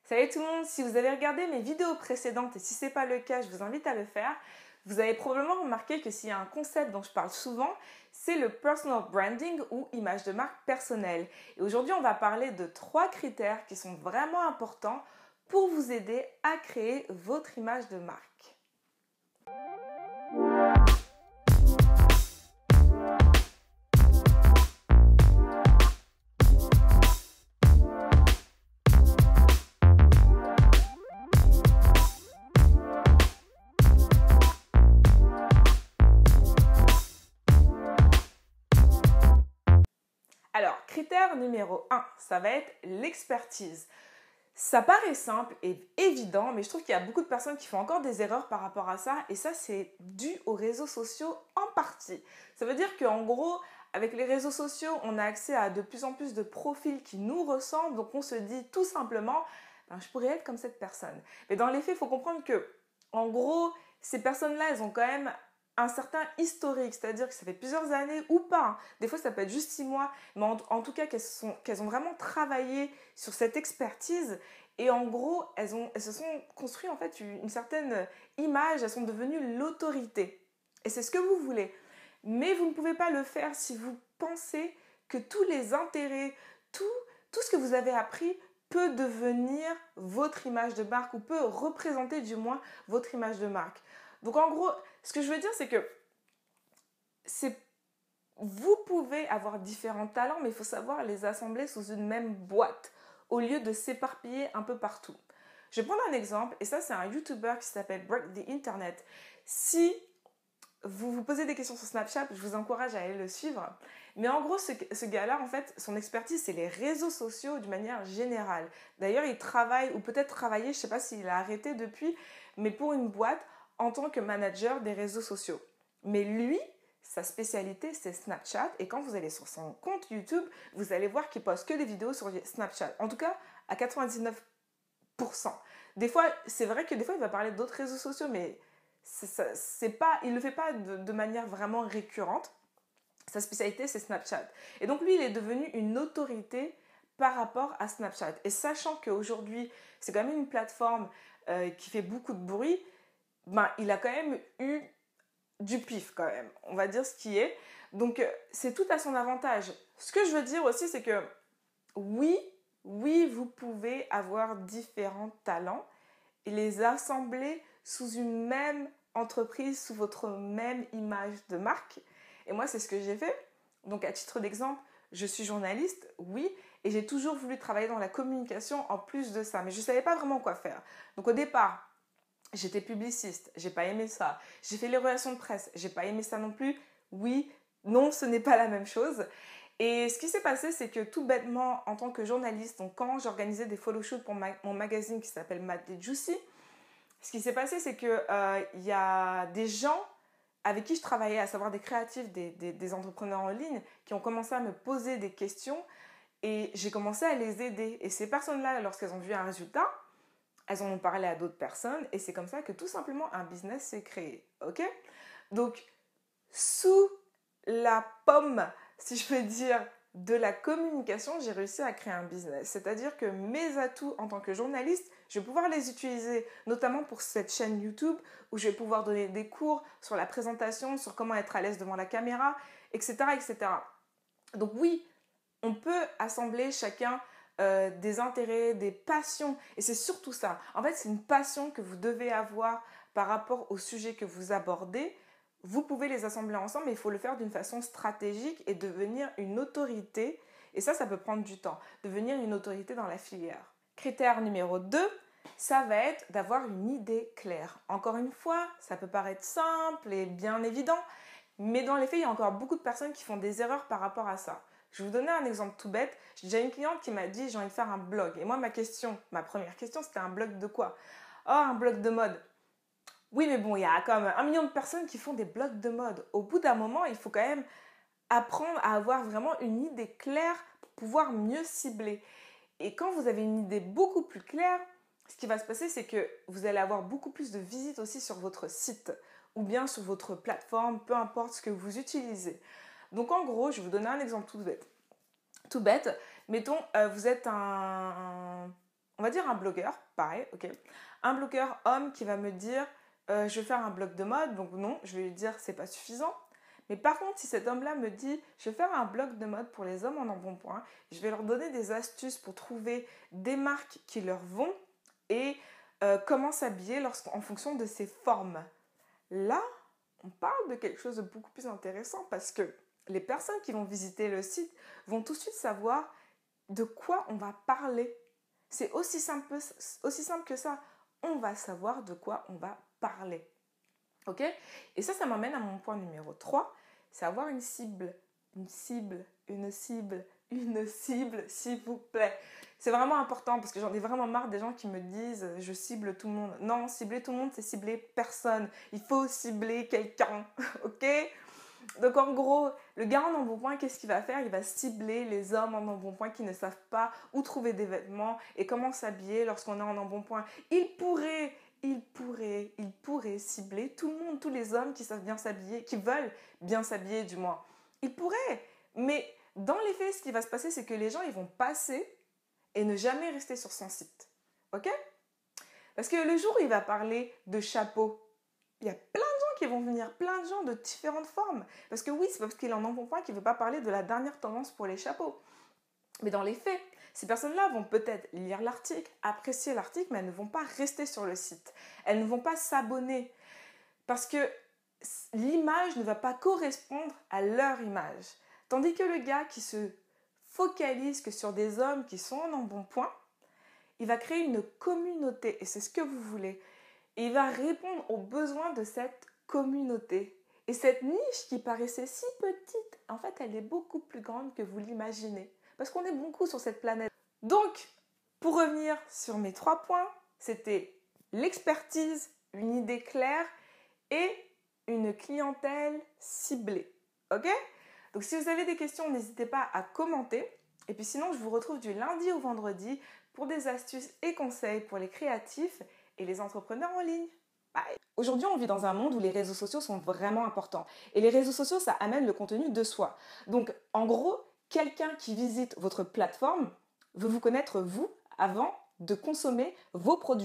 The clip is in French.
Salut tout le monde, si vous avez regardé mes vidéos précédentes et si ce n'est pas le cas, je vous invite à le faire. Vous avez probablement remarqué que s'il y a un concept dont je parle souvent, c'est le personal branding ou image de marque personnelle. Et aujourd'hui, on va parler de 3 critères qui sont vraiment importants pour vous aider à créer votre image de marque. Alors, critère numéro 1, ça va être l'expertise. Ça paraît simple et évident, mais je trouve qu'il y a beaucoup de personnes qui font encore des erreurs par rapport à ça, et ça, c'est dû aux réseaux sociaux en partie. Ça veut dire qu'en gros, avec les réseaux sociaux, on a accès à de plus en plus de profils qui nous ressemblent, donc on se dit tout simplement, je pourrais être comme cette personne. Mais dans les faits, il faut comprendre que, en gros, ces personnes-là, elles ont quand même un certain historique, c'est-à-dire que ça fait plusieurs années ou pas, des fois ça peut être juste 6 mois, mais en tout cas qu'elles ont vraiment travaillé sur cette expertise et en gros elles se sont construites en fait une certaine image, elles sont devenues l'autorité et c'est ce que vous voulez, mais vous ne pouvez pas le faire si vous pensez que tous les intérêts, tout ce que vous avez appris peut devenir votre image de marque ou peut représenter du moins votre image de marque. Donc en gros, ce que je veux dire, c'est que vous pouvez avoir différents talents, mais il faut savoir les assembler sous une même boîte, au lieu de s'éparpiller un peu partout. Je vais prendre un exemple, et ça c'est un YouTuber qui s'appelle Break the Internet. Si vous vous posez des questions sur Snapchat, je vous encourage à aller le suivre. Mais en gros, ce gars-là, en fait, son expertise, c'est les réseaux sociaux d'une manière générale. D'ailleurs, il travaille, ou peut-être travaillait, je ne sais pas s'il a arrêté depuis, mais pour une boîte, en tant que manager des réseaux sociaux. Mais lui, sa spécialité, c'est Snapchat. Et quand vous allez sur son compte YouTube, vous allez voir qu'il poste que des vidéos sur Snapchat. En tout cas, à 99%. Des fois, c'est vrai que des fois, il va parler d'autres réseaux sociaux, mais il ne le fait pas de manière vraiment récurrente. Sa spécialité, c'est Snapchat. Et donc, lui, il est devenu une autorité par rapport à Snapchat. Et sachant qu'aujourd'hui, c'est quand même une plateforme qui fait beaucoup de bruit, il a quand même eu du pif quand même, on va dire ce qui est. Donc c'est tout à son avantage. Ce que je veux dire aussi, c'est que oui, vous pouvez avoir différents talents et les assembler sous une même entreprise, sous votre même image de marque. Et moi, c'est ce que j'ai fait. Donc à titre d'exemple, je suis journaliste, oui, et j'ai toujours voulu travailler dans la communication en plus de ça, mais je ne savais pas vraiment quoi faire. Donc au départ, j'étais publiciste, j'ai pas aimé ça. J'ai fait les relations de presse, j'ai pas aimé ça non plus. Oui, non, ce n'est pas la même chose. Et ce qui s'est passé, c'est que tout bêtement, en tant que journaliste, donc quand j'organisais des photoshoots pour mon magazine qui s'appelle Mad Juicy, ce qui s'est passé, c'est que y a des gens avec qui je travaillais, à savoir des créatifs, des entrepreneurs en ligne, qui ont commencé à me poser des questions et j'ai commencé à les aider. Et ces personnes-là, lorsqu'elles ont vu un résultat, elles en ont parlé à d'autres personnes et c'est comme ça que tout simplement un business s'est créé. Ok ? Donc, sous la pomme, si je peux dire, de la communication, j'ai réussi à créer un business. C'est-à-dire que mes atouts en tant que journaliste, je vais pouvoir les utiliser, notamment pour cette chaîne YouTube où je vais pouvoir donner des cours sur la présentation, sur comment être à l'aise devant la caméra, etc., etc. Donc oui, on peut assembler chacun des intérêts, des passions. Et c'est surtout ça. En fait, c'est une passion que vous devez avoir par rapport au sujet que vous abordez. Vous pouvez les assembler ensemble, mais il faut le faire d'une façon stratégique et devenir une autorité. Et ça peut prendre du temps. Devenir une autorité dans la filière. Critère numéro 2, ça va être d'avoir une idée claire. Encore une fois, ça peut paraître simple et bien évident, mais dans les faits, il y a encore beaucoup de personnes qui font des erreurs par rapport à ça. Je vais vous donner un exemple tout bête. J'ai déjà une cliente qui m'a dit j'ai envie de faire un blog. Et moi, ma première question, c'était un blog de quoi ? Oh, un blog de mode. Oui, mais bon, il y a quand même 1 million de personnes qui font des blogs de mode. Au bout d'un moment, il faut quand même apprendre à avoir vraiment une idée claire pour pouvoir mieux cibler. Et quand vous avez une idée beaucoup plus claire, ce qui va se passer, c'est que vous allez avoir beaucoup plus de visites aussi sur votre site ou bien sur votre plateforme, peu importe ce que vous utilisez. Donc en gros, je vais vous donner un exemple tout bête. Mettons, vous êtes un on va dire un blogueur, pareil, ok. Un blogueur homme qui va me dire je vais faire un blog de mode, donc non, je vais lui dire c'est pas suffisant. Mais par contre, si cet homme-là me dit je vais faire un blog de mode pour les hommes en embonpoint, je vais leur donner des astuces pour trouver des marques qui leur vont et comment s'habiller en fonction de ses formes. Là, on parle de quelque chose de beaucoup plus intéressant parce que les personnes qui vont visiter le site vont tout de suite savoir de quoi on va parler. C'est aussi simple que ça. On va savoir de quoi on va parler. Ok? Et ça m'amène à mon point numéro 3, c'est avoir une cible. Une cible, s'il vous plaît. C'est vraiment important parce que j'en ai vraiment marre des gens qui me disent je cible tout le monde. Non, cibler tout le monde, c'est cibler personne. Il faut cibler quelqu'un. Ok? Donc en gros, le gars en embonpoint, qu'est-ce qu'il va faire? Il va cibler les hommes en embonpoint qui ne savent pas où trouver des vêtements et comment s'habiller lorsqu'on est en embonpoint. Il pourrait cibler tout le monde, tous les hommes qui savent bien s'habiller, qui veulent bien s'habiller du moins. Il pourrait, mais dans les faits, ce qui va se passer, c'est que les gens, ils vont passer et ne jamais rester sur son site. Ok? Parce que le jour où il va parler de chapeau, il y a plein de gens qui vont venir, plein de gens de différentes formes. Parce que oui, c'est parce qu'il est en embonpoint qu'il ne veut pas parler de la dernière tendance pour les chapeaux. Mais dans les faits, ces personnes-là vont peut-être lire l'article, apprécier l'article, mais elles ne vont pas rester sur le site. Elles ne vont pas s'abonner parce que l'image ne va pas correspondre à leur image. Tandis que le gars qui se focalise que sur des hommes qui sont en embonpoint, il va créer une communauté, et c'est ce que vous voulez. Et il va répondre aux besoins de cette communauté. Et cette niche qui paraissait si petite, en fait, elle est beaucoup plus grande que vous l'imaginez. Parce qu'on est beaucoup sur cette planète. Donc, pour revenir sur mes 3 points, c'était l'expertise, une idée claire et une clientèle ciblée. Ok? Donc, si vous avez des questions, n'hésitez pas à commenter. Et puis sinon, je vous retrouve du lundi au vendredi pour des astuces et conseils pour les créatifs et les entrepreneurs en ligne. Bye! Aujourd'hui, on vit dans un monde où les réseaux sociaux sont vraiment importants. Et les réseaux sociaux, ça amène le contenu de soi. Donc, en gros, quelqu'un qui visite votre plateforme veut vous connaître, vous, avant de consommer vos produits.